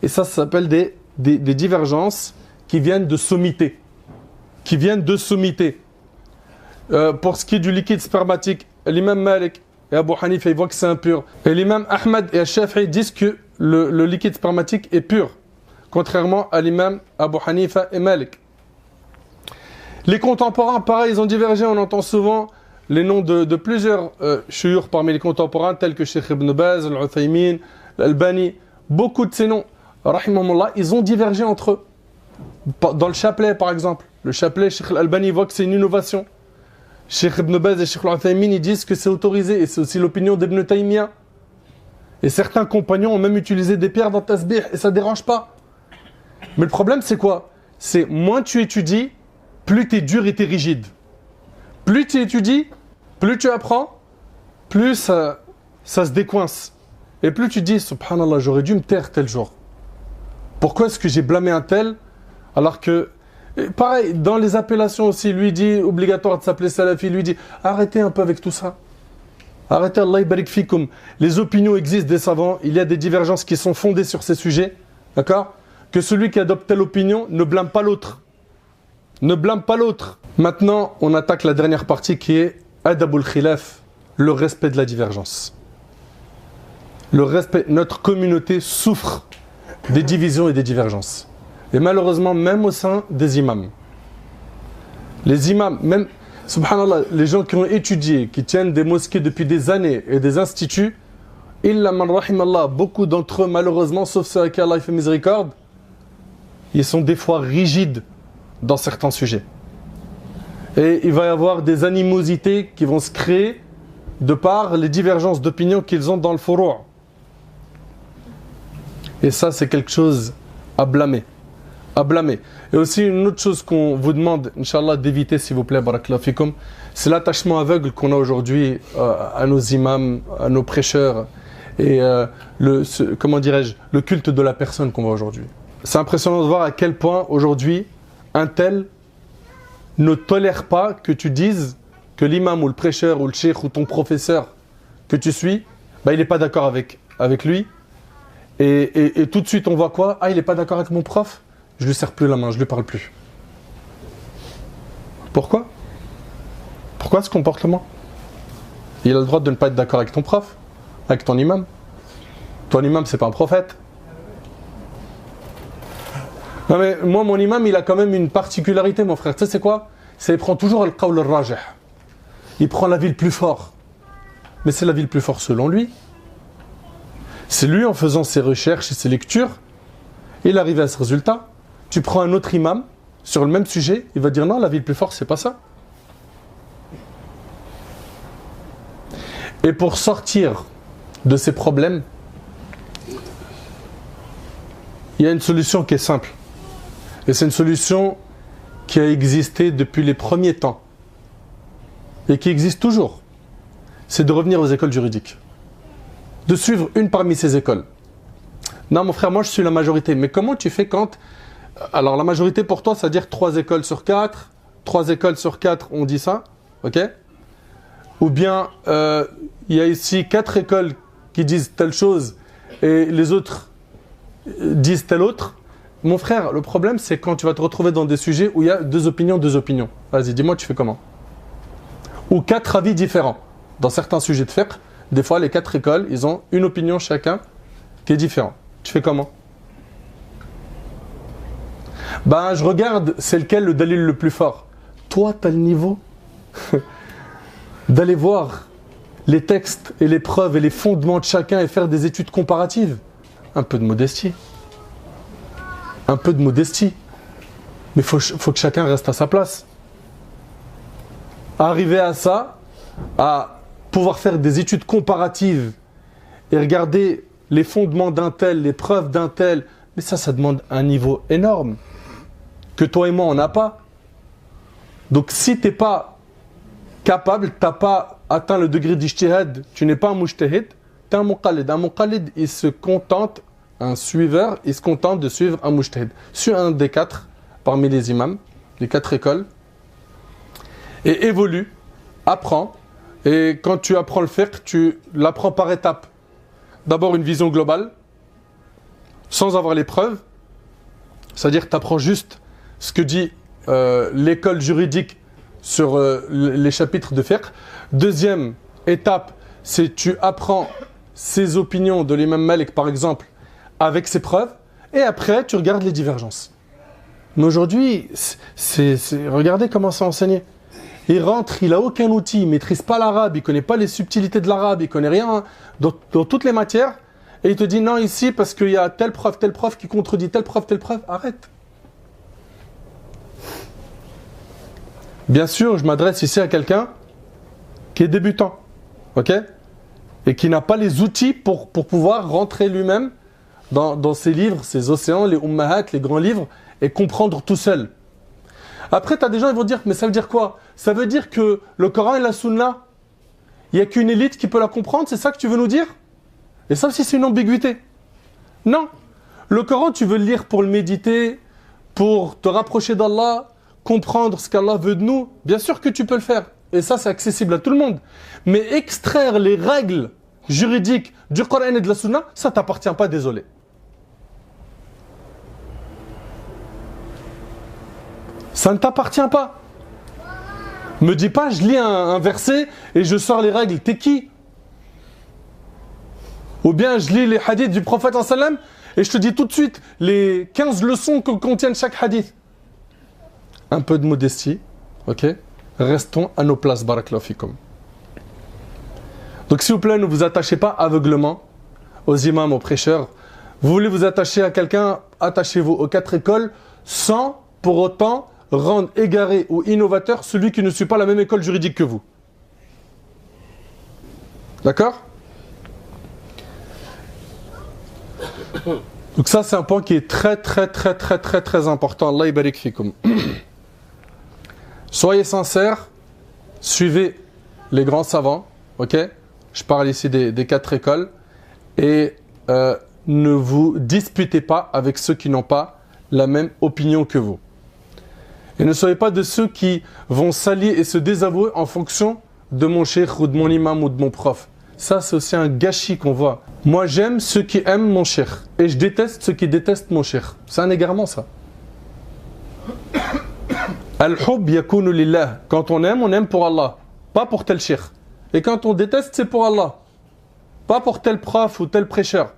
Et ça s'appelle des divergences qui viennent de sommité. Pour ce qui est du liquide spermatique, l'imam Malik et Abu Hanifa, ils voient que c'est impur. Et l'imam Ahmed et Shafi'i disent que le liquide spermatique est pur. Contrairement à l'imam Abu Hanifa et Malik. Les contemporains, pareil, ils ont divergé. On entend souvent les noms de plusieurs shuyukh parmi les contemporains, tels que Cheikh Ibn Baz, Al-Uthaymin, Al-Albani. Beaucoup de ces noms, rahimahumullah, ils ont divergé entre eux. Dans le chapelet, par exemple. Le chapelet, Cheikh Al-Albani voit que c'est une innovation. Cheikh Ibn Baz et Cheikh Al-Uthaymin, ils disent que c'est autorisé. Et c'est aussi l'opinion d'Ibn Taymiyyah. Et certains compagnons ont même utilisé des pierres dans tasbih et ça ne dérange pas. Mais le problème, c'est quoi? C'est moins tu étudies, plus tu es dur et tu es rigide. Plus tu étudies, plus tu apprends, plus ça se décoince. Et plus tu dis, subhanallah, j'aurais dû me taire tel jour. Pourquoi est-ce que j'ai blâmé un tel alors que... Pareil, dans les appellations aussi, lui dit, obligatoire de s'appeler salafi, lui dit, arrêtez un peu avec tout ça. Arrêtez, Allah barik fikum. Les opinions existent des savants, il y a des divergences qui sont fondées sur ces sujets. D'accord ? Que celui qui adopte telle opinion ne blâme pas l'autre. Ne blâme pas l'autre. Maintenant, on attaque la dernière partie qui est Adabul Khilaf, le respect de la divergence. Le respect, notre communauté souffre des divisions et des divergences. Et malheureusement, même au sein des imams. Les imams, même, subhanallah, les gens qui ont étudié, qui tiennent des mosquées depuis des années et des instituts, illa man rahimallah, beaucoup d'entre eux, malheureusement, sauf ceux à qui Allah fait miséricorde, ils sont des fois rigides dans certains sujets. Et il va y avoir des animosités qui vont se créer de par les divergences d'opinion qu'ils ont dans le furu'. Et ça, c'est quelque chose à blâmer. À blâmer. Et aussi, une autre chose qu'on vous demande, Inch'Allah, d'éviter, s'il vous plaît, barakallahu fikum, c'est l'attachement aveugle qu'on a aujourd'hui à nos imams, à nos prêcheurs, et le culte de la personne qu'on voit aujourd'hui. C'est impressionnant de voir à quel point aujourd'hui un tel ne tolère pas que tu dises que l'imam ou le prêcheur ou le cheikh ou ton professeur que tu suis, il n'est pas d'accord avec lui. Et tout de suite on voit quoi? Ah, il n'est pas d'accord avec mon prof? Je lui serre plus la main, je lui parle plus. Pourquoi? Pourquoi ce comportement? Il a le droit de ne pas être d'accord avec ton prof, avec ton imam. Ton imam, c'est pas un prophète. Non mais moi, mon imam, il a quand même une particularité, mon frère. Tu sais c'est quoi? C'est qu'il prend toujours le qawl al-rajih. Il prend l'avis le plus fort. Mais c'est l'avis le plus fort selon lui. C'est lui, en faisant ses recherches et ses lectures, il arrive à ce résultat. Tu prends un autre imam sur le même sujet, il va dire non, la vie le plus fort, c'est pas ça. Et pour sortir de ces problèmes, il y a une solution qui est simple. Et c'est une solution qui a existé depuis les premiers temps. Et qui existe toujours. C'est de revenir aux écoles juridiques. De suivre une parmi ces écoles. Non mon frère, moi je suis la majorité. Mais comment tu fais quand... Alors la majorité pour toi, ça veut dire 3 écoles sur 4. 3 écoles sur 4, on dit ça. Ok? Ou bien, il y a ici 4 écoles qui disent telle chose et les autres disent telle autre. Mon frère, le problème c'est quand tu vas te retrouver dans des sujets où il y a 2 opinions. Vas-y, dis-moi, tu fais comment? Ou 4 avis différents. Dans certains sujets de fiqh, des fois les 4 écoles, ils ont une opinion chacun qui est différente. Tu fais comment? Ben, je regarde c'est lequel le dalil le plus fort. Toi, tu as le niveau d'aller voir les textes et les preuves et les fondements de chacun et faire des études comparatives. Un peu de modestie. Un peu de modestie. Mais faut que chacun reste à sa place. Arriver à ça, à pouvoir faire des études comparatives et regarder les fondements d'un tel, les preuves d'un tel, mais ça demande un niveau énorme que toi et moi on n'a pas. Donc si tu n'es pas capable, tu n'as pas atteint le degré d'ijtihad, tu n'es pas un mujtahid, tu es un muqallid. Un muqallid, il se contente, un suiveur, il se contente de suivre un mujtahid. Suis un des 4 parmi les imams, les 4 écoles, et évolue, apprends. Et quand tu apprends le fiqh, tu l'apprends par étapes. D'abord une vision globale, sans avoir les preuves. C'est-à-dire que tu apprends juste ce que dit l'école juridique sur les chapitres de fiqh. Deuxième étape, c'est tu apprends ses opinions de l'imam Malik, par exemple, avec ses preuves. Et après, tu regardes les divergences. Mais aujourd'hui, regardez comment c'est enseigné. Il rentre, il n'a aucun outil, il ne maîtrise pas l'arabe, il ne connaît pas les subtilités de l'arabe, il ne connaît rien dans toutes les matières. Et il te dit non ici parce qu'il y a telle preuve qui contredit telle preuve. Arrête. Bien sûr, je m'adresse ici à quelqu'un qui est débutant. Ok? Et qui n'a pas les outils pour pouvoir rentrer lui-même dans ses livres, ses océans, les ummahat, les grands livres, et comprendre tout seul. Après, tu as des gens qui vont dire, mais ça veut dire quoi? Ça veut dire que le Coran et la Sunna, il n'y a qu'une élite qui peut la comprendre, c'est ça que tu veux nous dire? Et ça aussi, c'est une ambiguïté. Non. Le Coran, tu veux le lire pour le méditer, pour te rapprocher d'Allah, comprendre ce qu'Allah veut de nous. Bien sûr que tu peux le faire. Et ça, c'est accessible à tout le monde. Mais extraire les règles juridiques du Coran et de la Sunna, ça ne t'appartient pas, désolé. Ça ne t'appartient pas. Me dis pas, je lis un verset et je sors les règles. T'es qui? Ou bien je lis les hadiths du prophète sallam et je te dis tout de suite les 15 leçons que contiennent chaque hadith. Un peu de modestie, ok? Restons à nos places, barakallahu fikum. Donc s'il vous plaît, ne vous attachez pas aveuglement aux imams, aux prêcheurs. Vous voulez vous attacher à quelqu'un, attachez-vous aux 4 écoles sans pour autant rendre égaré ou innovateur celui qui ne suit pas la même école juridique que vous. D'accord? Donc ça c'est un point qui est très important. Allah yabarik fikum. Soyez sincères, suivez les grands savants, ok? Je parle ici des 4 écoles, et ne vous disputez pas avec ceux qui n'ont pas la même opinion que vous. Et ne soyez pas de ceux qui vont s'allier et se désavouer en fonction de mon cheikh ou de mon imam ou de mon prof. Ça, c'est aussi un gâchis qu'on voit. Moi, j'aime ceux qui aiment mon cheikh et je déteste ceux qui détestent mon cheikh. C'est un égarement, ça. Al-hub yakunu lillah. Quand on aime pour Allah, pas pour tel cheikh. Et quand on déteste, c'est pour Allah, pas pour tel prof ou tel prêcheur.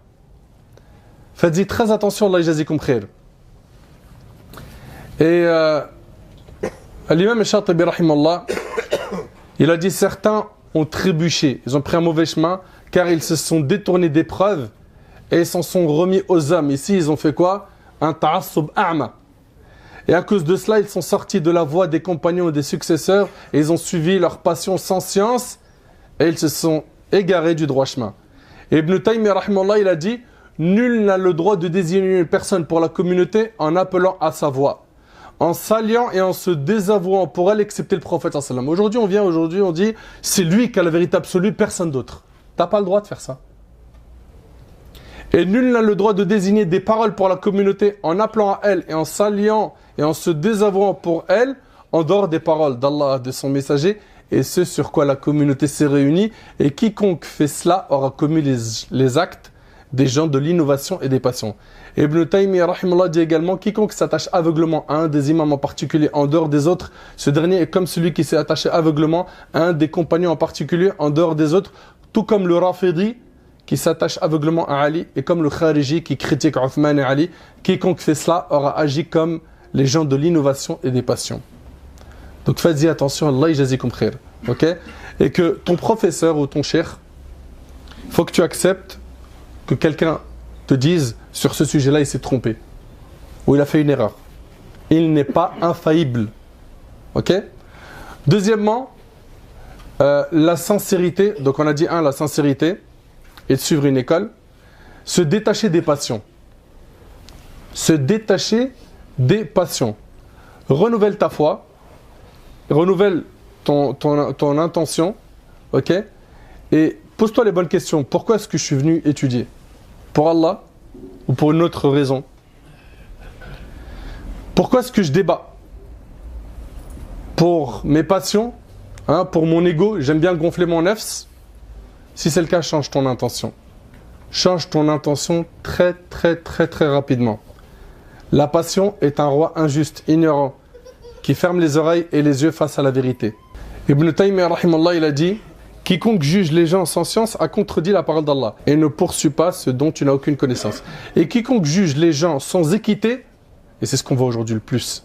Faites-y très attention, Allah yajazikum khair. Et l'imam Shatibi rahimallah, il a dit certains ont trébuché, ils ont pris un mauvais chemin car ils se sont détournés des preuves et ils s'en sont remis aux hommes. Ici, ils ont fait quoi? Un ta'assub a'ma. Et à cause de cela, ils sont sortis de la voie des compagnons et des successeurs et ils ont suivi leur passion sans science et ils se sont égarés du droit chemin. Et Ibn Taymiyyah, rahimahullah, il a dit « Nul n'a le droit de désigner une personne pour la communauté en appelant à sa voix, en s'alliant et en se désavouant pour elle, excepté le prophète. » Aujourd'hui, on dit « C'est lui qui a la vérité absolue, personne d'autre. » Tu n'as pas le droit de faire ça. Et nul n'a le droit de désigner des paroles pour la communauté en appelant à elle et en s'alliant et en se désavouant pour elle, en dehors des paroles d'Allah, de son messager, et ce sur quoi la communauté s'est réunie. Et quiconque fait cela aura commis les actes des gens de l'innovation et des passions. Et Ibn Taymiyyah rahimahullah dit également, quiconque s'attache aveuglement à un des imams en particulier en dehors des autres, ce dernier est comme celui qui s'est attaché aveuglement à un des compagnons en particulier en dehors des autres, tout comme le Rafidi qui s'attache aveuglement à Ali, et comme le Khariji qui critique Uthman et Ali. Quiconque fait cela aura agi comme les gens de l'innovation et des passions. Donc faites-y attention, Allah yajazikum khair. Ok? Et que ton professeur ou ton cheikh, il faut que tu acceptes que quelqu'un te dise sur ce sujet-là il s'est trompé ou il a fait une erreur. Il n'est pas infaillible. Ok? Deuxièmement, la sincérité. Donc on a dit la sincérité et de suivre une école. Se détacher des passions. Se détacher des passions. Renouvelle ta foi. Renouvelle ton intention. Ok? Et pose-toi les bonnes questions. Pourquoi est-ce que je suis venu étudier? Pour Allah ou pour une autre raison? Pourquoi est-ce que je débat? Pour mes passions, pour mon ego, j'aime bien gonfler mon nefs. Si c'est le cas, change ton intention. Change ton intention très rapidement. La passion est un roi injuste, ignorant, qui ferme les oreilles et les yeux face à la vérité. Ibn Taymiyyah rahimahullah, il a dit: quiconque juge les gens sans science a contredit la parole d'Allah et ne poursuit pas ce dont tu n'as aucune connaissance. Et quiconque juge les gens sans équité, et c'est ce qu'on voit aujourd'hui le plus,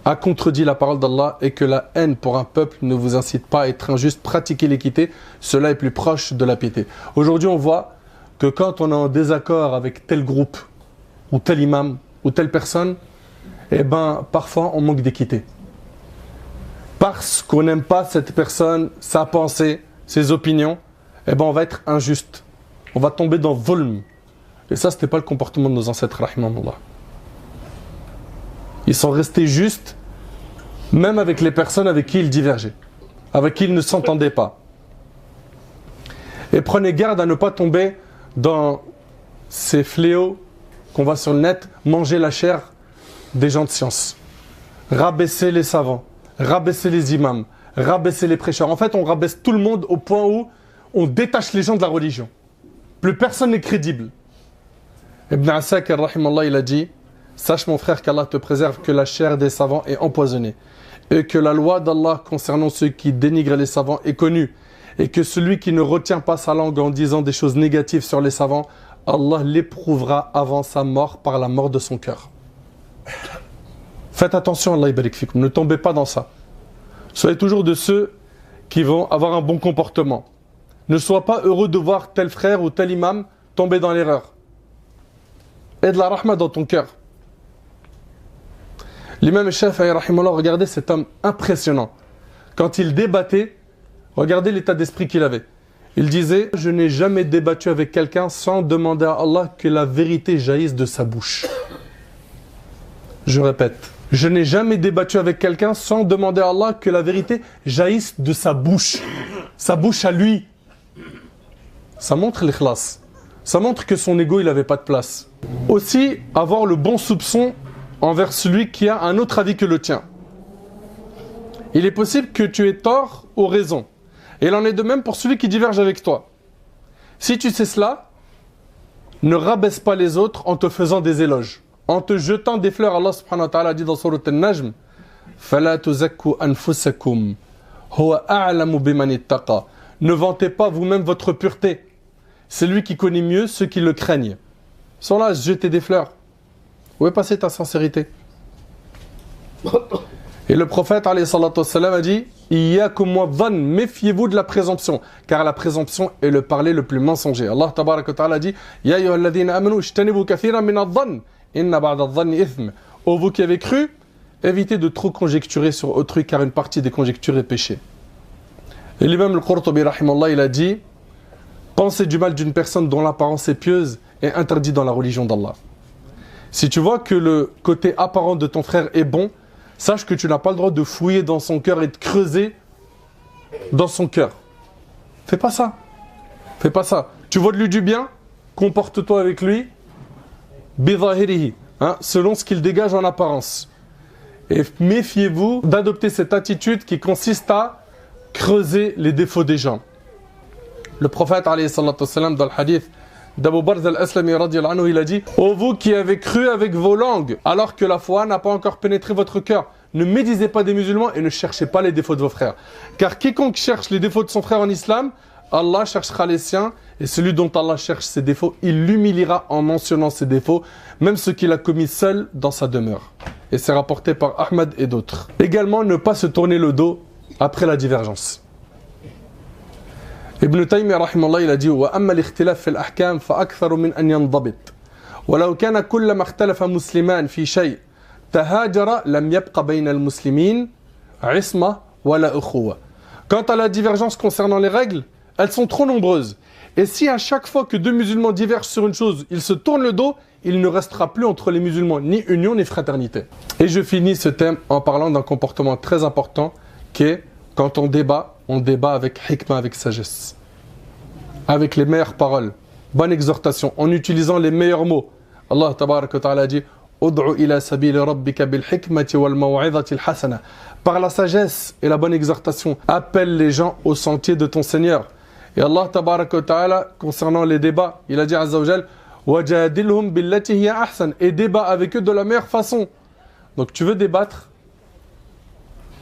a contredit la parole d'Allah, et que la haine pour un peuple ne vous incite pas à être injuste. Pratiquez l'équité, cela est plus proche de la piété. Aujourd'hui, on voit que quand on est en désaccord avec tel groupe, ou tel imam, ou telle personne, eh ben, parfois on manque d'équité. Parce qu'on n'aime pas cette personne, sa pensée, ses opinions, eh ben, on va être injuste. On va tomber dans le zulm. Et ça, ce n'était pas le comportement de nos ancêtres, rahimahullah. Ils sont restés justes, même avec les personnes avec qui ils divergeaient, avec qui ils ne s'entendaient pas. Et prenez garde à ne pas tomber dans ces fléaux qu'on voit sur le net, manger la chair des gens de science, rabaisser les savants, rabaisser les imams, rabaisser les prêcheurs. En fait, on rabaisse tout le monde au point où on détache les gens de la religion. Plus personne n'est crédible. Ibn Asakir, rahimallah, il a dit: sache mon frère qu'Allah te préserve que la chair des savants est empoisonnée, et que la loi d'Allah concernant ceux qui dénigrent les savants est connue, et que celui qui ne retient pas sa langue en disant des choses négatives sur les savants, Allah l'éprouvera avant sa mort par la mort de son cœur. Faites attention, Allah yabarik fikum, ne tombez pas dans ça. Soyez toujours de ceux qui vont avoir un bon comportement. Ne sois pas heureux de voir tel frère ou tel imam tomber dans l'erreur. Aie de la rahma dans ton cœur. L'imam Shafi'i, rahimahullah, regardez cet homme impressionnant. Quand il débattait, regardez l'état d'esprit qu'il avait. Il disait: je n'ai jamais débattu avec quelqu'un sans demander à Allah que la vérité jaillisse de sa bouche. Je répète, je n'ai jamais débattu avec quelqu'un sans demander à Allah que la vérité jaillisse de sa bouche à lui. Ça montre l'ikhlas. Ça montre que son ego, il n'avait pas de place. Aussi, avoir le bon soupçon envers celui qui a un autre avis que le tien. Il est possible que tu aies tort ou raison. Et il en est de même pour celui qui diverge avec toi. Si tu sais cela, ne rabaisse pas les autres en te faisant des éloges. En te jetant des fleurs, Allah subhanahu wa ta'ala dit dans Surat Al-Najm: فَلَا تُزَكُّوا أَنفُسَكُمْ هُوَ أَعْلَمُ بِمَنِ اتَّقَى. Ne vantez pas vous-même votre pureté. C'est lui qui connaît mieux ceux qui le craignent. Ils sont là à se jeter des fleurs. Où est passée ta sincérité? Et le prophète alayhi salatu wassalam a dit Iyyakum wadh-dhann, méfiez-vous de la présomption, car la présomption est le parler le plus mensonger. Allah tabaraka wa ta'ala a dit Ya ayyuhalladhina amanu ijtanibu kathiran min adh-dhann inna ba'da adh-dhanni ithm. Ô vous qui avez cru, évitez de trop conjecturer sur autrui, car une partie des conjectures est péché. Et l'imam al-Qurtubi rahimallah, il a dit penser du mal d'une personne dont l'apparence est pieuse est interdit dans la religion d'Allah. Si tu vois que le côté apparent de ton frère est bon, sache que tu n'as pas le droit de fouiller dans son cœur et de creuser dans son cœur. Fais pas ça. Fais pas ça. Tu vois de lui du bien, comporte-toi avec lui bidhahirihi, selon ce qu'il dégage en apparence. Et méfiez-vous d'adopter cette attitude qui consiste à creuser les défauts des gens. Le prophète alayhi salatu wassalam, dans le hadith d'Abu Barz al-Aslami radiyallahu anhu, il a dit ô vous qui avez cru avec vos langues alors que la foi n'a pas encore pénétré votre cœur, ne médisez pas des musulmans et ne cherchez pas les défauts de vos frères, car quiconque cherche les défauts de son frère en islam, Allah cherchera les siens, et celui dont Allah cherche ses défauts, il l'humiliera en mentionnant ses défauts, même ce qu'il a commis seul dans sa demeure. Et c'est rapporté par Ahmad et d'autres. Également, ne pas se tourner le dos après la divergence. Ibn Taymiyyah rahimallah, il a dit وَأَمَّا الْإِخْتِلَافِ فِي الْأَحْكَامِ فَأَكْثَرُ مِنْ أَنْ يَنْضَبِطْ وَلَوْ كَانَ كُلَّمَا اخْتَلَفَ مُسْلِمَانِ فِي شَيْءٍ تَهَاجَرَ لَمْ يَبْقَ بَيْنَ الْمُسْلِمِينَ عِصْمَةٌ وَلَا أُخُوَّةٌ. Quant à la divergence concernant les règles, elles sont trop nombreuses. Et si à chaque fois que deux musulmans divergent sur une chose, ils se tournent le dos, il ne restera plus entre les musulmans ni union ni fraternité. Et je finis ce thème en parlant d'un comportement très important qui est, quand on débat avec hikmah, avec sagesse. Avec les meilleures paroles, bonne exhortation, en utilisant les meilleurs mots. Allah tabaraka wa ta'ala dit Ud'u ila sabili rabbika bil hikmati wal maw'izati al hasana. Par la sagesse et la bonne exhortation, appelle les gens au sentier de ton Seigneur. Et Allah tabaraka wa ta'ala, concernant les débats, il a dit azza wa jal wajadilhum billati hiya ahsan, et débat avec eux de la meilleure façon. Donc tu veux débattre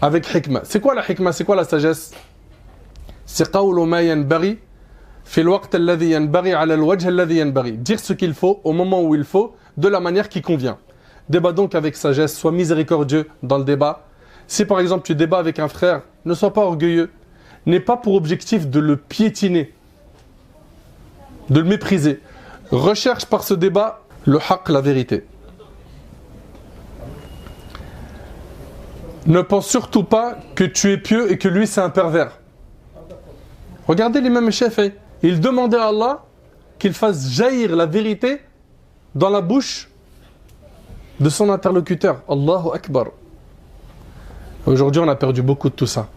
avec hikmah. C'est quoi la hikmah? C'est quoi la sagesse? C'est qawlu ma yanbaghi fi al-waqt alladhi yanbaghi ala al-wajh alladhi yanbaghi. Dire ce qu'il faut au moment où il faut, de la manière qui convient. Débat donc avec sagesse, sois miséricordieux dans le débat. Si par exemple tu débats avec un frère, ne sois pas orgueilleux. N'aie pas pour objectif de le piétiner, de le mépriser. Recherche par ce débat le haqq, la vérité. Ne pense surtout pas que tu es pieux et que lui c'est un pervers. Regardez l'imam Shafi'i. Il demandait à Allah qu'il fasse jaillir la vérité dans la bouche de son interlocuteur. Allahu Akbar. Aujourd'hui, on a perdu beaucoup de tout ça.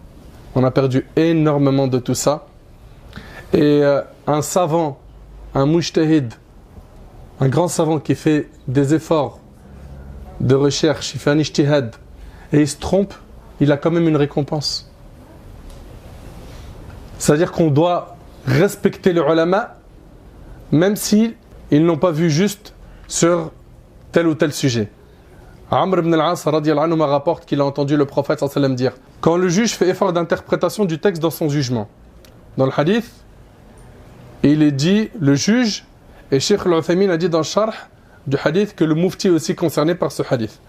On a perdu énormément de tout ça. Et un savant, un mujtahid, un grand savant qui fait des efforts de recherche, il fait un ijtihad, et il se trompe, il a quand même une récompense. C'est-à-dire qu'on doit respecter les ulama, même si ils n'ont pas vu juste sur tel ou tel sujet. Amr ibn al-As radiyallahu anhu rapporte qu'il a entendu le prophète sallallahu alayhi wa sallam dire quand le juge fait effort d'interprétation du texte dans son jugement. Dans le hadith, il est dit le juge, et Cheikh al-Uthaymin a dit dans le sharh du hadith que le mufti est aussi concerné par ce hadith.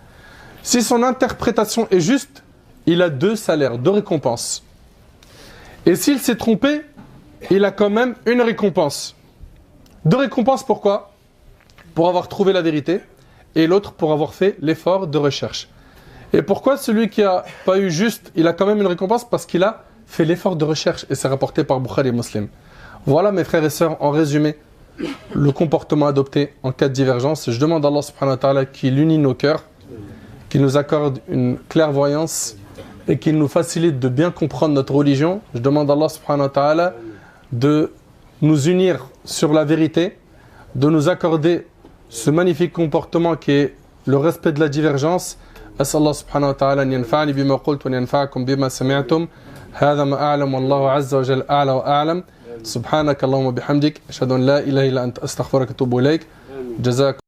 Si son interprétation est juste, il a 2 salaires, 2 récompenses. Et s'il s'est trompé, il a quand même une récompense. 2 récompenses, pourquoi? Pour avoir trouvé la vérité, et l'autre pour avoir fait l'effort de recherche. Et pourquoi celui qui n'a pas eu juste, il a quand même une récompense? Parce qu'il a fait l'effort de recherche, et c'est rapporté par Bukhari et Muslim. Voilà mes frères et sœurs, en résumé, le comportement adopté en cas de divergence. Je demande à Allah subhanahu wa ta'ala qu'il unit nos cœurs, qu'il nous accorde une clairvoyance et qu'il nous facilite de bien comprendre notre religion. Je demande à Allah subhanahu wa ta'ala de nous unir sur la vérité, de nous accorder ce magnifique comportement qui est le respect de la divergence. أسأل الله سبحانه وتعالى أن ينفعني بما قلت وأن ينفعكم بما سمعتم. هذا ما أعلم والله عز وجل أعلى وأعلم. سبحانك اللهم وبحمدك أشهد أن لا إله إلا أنت أستغفرك وأتوب إليك. جزاكم